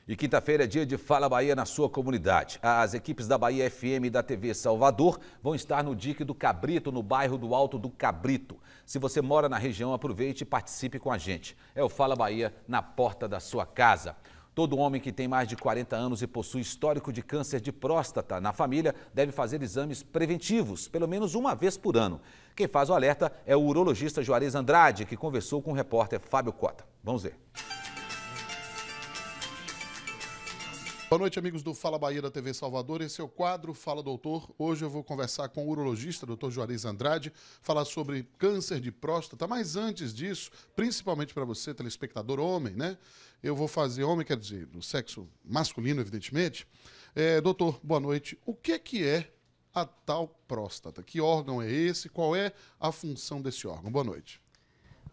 E quinta-feira é dia de Fala Bahia na sua comunidade. As equipes da Bahia FM e da TV Salvador vão estar no Dique do Cabrito, no bairro do Alto do Cabrito. Se você mora na região, aproveite e participe com a gente. É o Fala Bahia na porta da sua casa. Todo homem que tem mais de 40 anos e possui histórico de câncer de próstata na família deve fazer exames preventivos, pelo menos uma vez por ano. Quem faz o alerta é o urologista Juarez Andrade, que conversou com o repórter Fábio Cota. Vamos ver. Boa noite, amigos do Fala Bahia da TV Salvador. Esse é o quadro Fala Doutor. Hoje eu vou conversar com o urologista, Dr. Juarez Andrade, falar sobre câncer de próstata. Mas antes disso, principalmente para você, telespectador homem, né? Eu vou fazer homem, quer dizer, do sexo masculino, evidentemente. Doutor, boa noite. O que é a tal próstata? Que órgão é esse? Qual é a função desse órgão? Boa noite.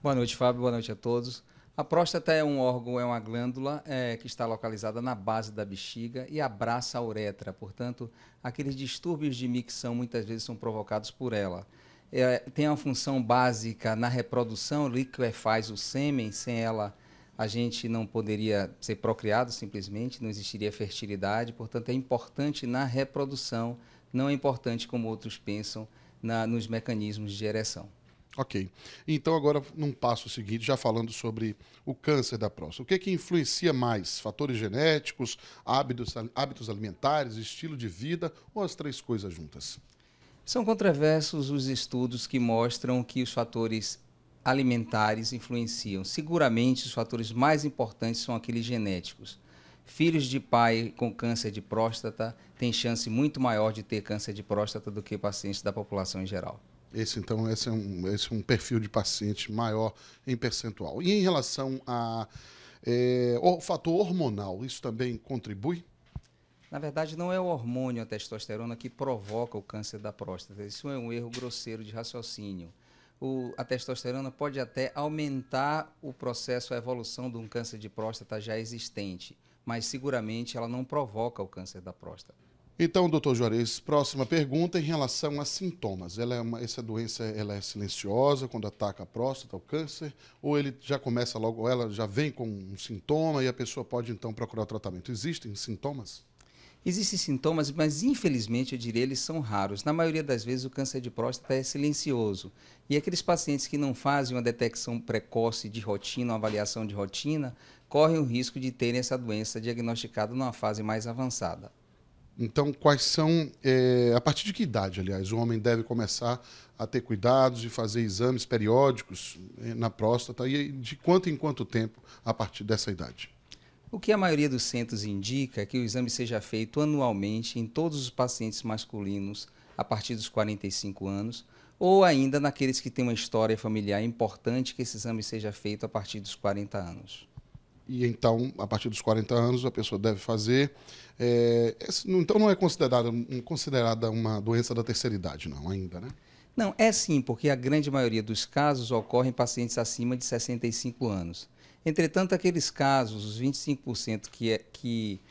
Boa noite, Fábio. Boa noite a todos. A próstata é um órgão, é uma glândula que está localizada na base da bexiga e abraça a uretra. Portanto, aqueles distúrbios de micção muitas vezes são provocados por ela. Tem uma função básica na reprodução, liquefaz o sêmen. Sem ela, a gente não poderia ser procriado simplesmente, não existiria fertilidade. Portanto, é importante na reprodução, não é importante como outros pensam nos mecanismos de ereção. Ok. Então, agora, num passo seguinte, já falando sobre o câncer da próstata. O que influencia mais? Fatores genéticos, hábitos alimentares, estilo de vida ou as três coisas juntas? São controversos os estudos que mostram que os fatores alimentares influenciam. Seguramente, os fatores mais importantes são aqueles genéticos. Filhos de pai com câncer de próstata têm chance muito maior de ter câncer de próstata do que pacientes da população em geral. Esse é um perfil de paciente maior em percentual. E em relação ao fator hormonal, isso também contribui? Na verdade, não é o hormônio, a testosterona, que provoca o câncer da próstata. Isso é um erro grosseiro de raciocínio. A testosterona pode até aumentar o processo, a evolução de um câncer de próstata já existente, mas seguramente ela não provoca o câncer da próstata. Então, doutor Juarez, próxima pergunta em relação a sintomas. Essa doença ela é silenciosa quando ataca a próstata, o câncer, ou ele já começa logo, ou ela já vem com um sintoma e a pessoa pode então procurar tratamento? Existem sintomas? Existem sintomas, mas infelizmente eu diria eles são raros. Na maioria das vezes o câncer de próstata é silencioso. E aqueles pacientes que não fazem uma detecção precoce de rotina, uma avaliação de rotina, correm o risco de terem essa doença diagnosticada numa fase mais avançada. Então, quais são, a partir de que idade, aliás, o homem deve começar a ter cuidados e fazer exames periódicos na próstata e de quanto em quanto tempo a partir dessa idade? O que a maioria dos centros indica é que o exame seja feito anualmente em todos os pacientes masculinos a partir dos 45 anos ou ainda naqueles que têm uma história familiar importante que esse exame seja feito a partir dos 40 anos. E então, a partir dos 40 anos, a pessoa deve fazer. Então, não é considerada uma doença da terceira idade, não, ainda, né? Não, é sim, porque a grande maioria dos casos ocorre em pacientes acima de 65 anos. Entretanto, aqueles casos, os 25% que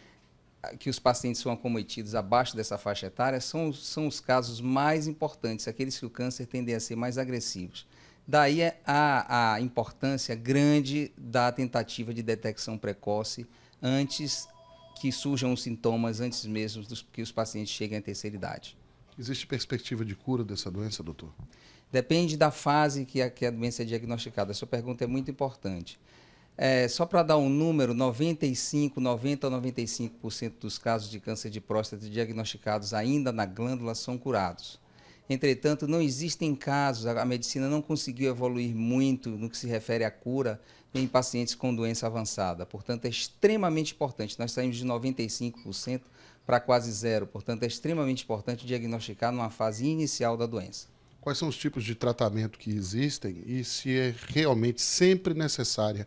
os pacientes são acometidos abaixo dessa faixa etária, são os casos mais importantes, aqueles que o câncer tende a ser mais agressivos. Daí a importância grande da tentativa de detecção precoce antes que surjam os sintomas, antes mesmo que os pacientes cheguem à terceira idade. Existe perspectiva de cura dessa doença, doutor? Depende da fase que a doença é diagnosticada. A sua pergunta é muito importante. Só para dar um número, 90 a 95% dos casos de câncer de próstata diagnosticados ainda na glândula são curados. Entretanto, não existem casos, a medicina não conseguiu evoluir muito no que se refere à cura em pacientes com doença avançada. Portanto, é extremamente importante. Nós saímos de 95% para quase zero. Portanto, é extremamente importante diagnosticar numa fase inicial da doença. Quais são os tipos de tratamento que existem e se é realmente sempre necessária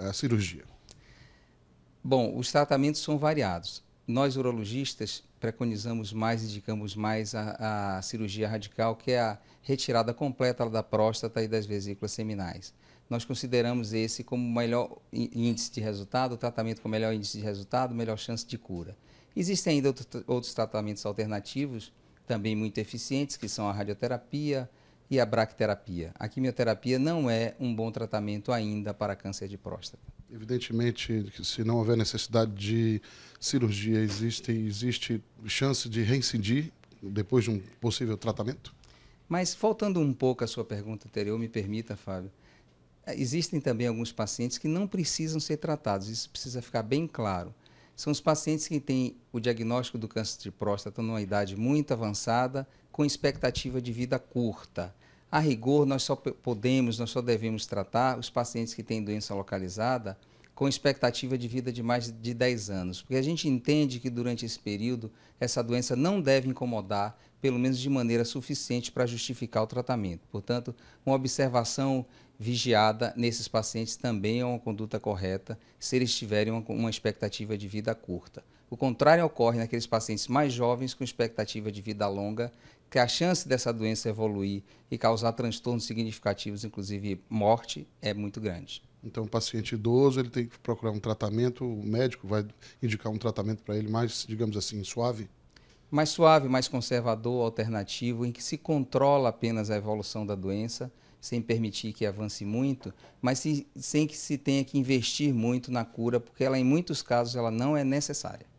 a cirurgia? Bom, os tratamentos são variados. Nós, urologistas, preconizamos mais, indicamos mais a cirurgia radical, que é a retirada completa da próstata e das vesículas seminais. Nós consideramos esse como o melhor índice de resultado, o tratamento com melhor índice de resultado, melhor chance de cura. Existem ainda outros tratamentos alternativos, também muito eficientes, que são a radioterapia e a bracterapia. A quimioterapia não é um bom tratamento ainda para câncer de próstata. Evidentemente, que se não houver necessidade de cirurgia, existe chance de reincidir depois de um possível tratamento? Mas, faltando um pouco à sua pergunta anterior, me permita, Fábio, existem também alguns pacientes que não precisam ser tratados, isso precisa ficar bem claro. São os pacientes que têm o diagnóstico do câncer de próstata numa idade muito avançada, com expectativa de vida curta. A rigor, nós só devemos tratar os pacientes que têm doença localizada com expectativa de vida de mais de 10 anos, porque a gente entende que durante esse período essa doença não deve incomodar, pelo menos de maneira suficiente para justificar o tratamento. Portanto, uma observação vigiada nesses pacientes também é uma conduta correta, se eles tiverem uma expectativa de vida curta. O contrário ocorre naqueles pacientes mais jovens com expectativa de vida longa, que a chance dessa doença evoluir e causar transtornos significativos, inclusive morte, é muito grande. Então, o paciente idoso, ele tem que procurar um tratamento, o médico vai indicar um tratamento para ele mais, digamos assim, suave? Mais suave, mais conservador, alternativo, em que se controla apenas a evolução da doença, sem permitir que avance muito, mas sem que se tenha que investir muito na cura, porque ela, em muitos casos, ela não é necessária.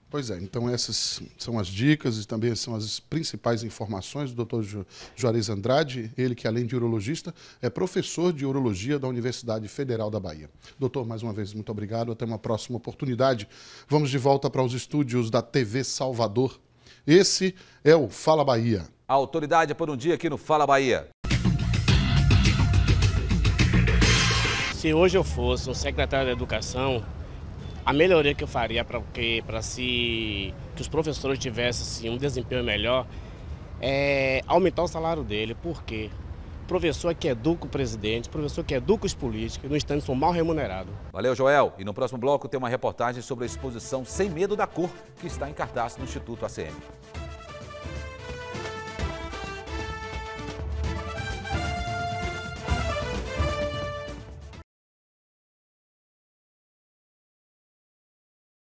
Pois é, então essas são as dicas e também são as principais informações do Dr. Juarez Andrade, ele que além de urologista, é professor de urologia da Universidade Federal da Bahia. Doutor, mais uma vez, muito obrigado, até uma próxima oportunidade. Vamos de volta para os estúdios da TV Salvador. Esse é o Fala Bahia. A autoridade é por um dia aqui no Fala Bahia. Se hoje eu fosse um secretário da Educação, a melhoria que eu faria para que os professores tivessem um desempenho melhor é aumentar o salário dele. Por quê? Professor que educa o presidente, professor que educa os políticos, no instante são mal remunerados. Valeu, Joel. E no próximo bloco tem uma reportagem sobre a exposição Sem Medo da Cor, que está em cartaz no Instituto ACM.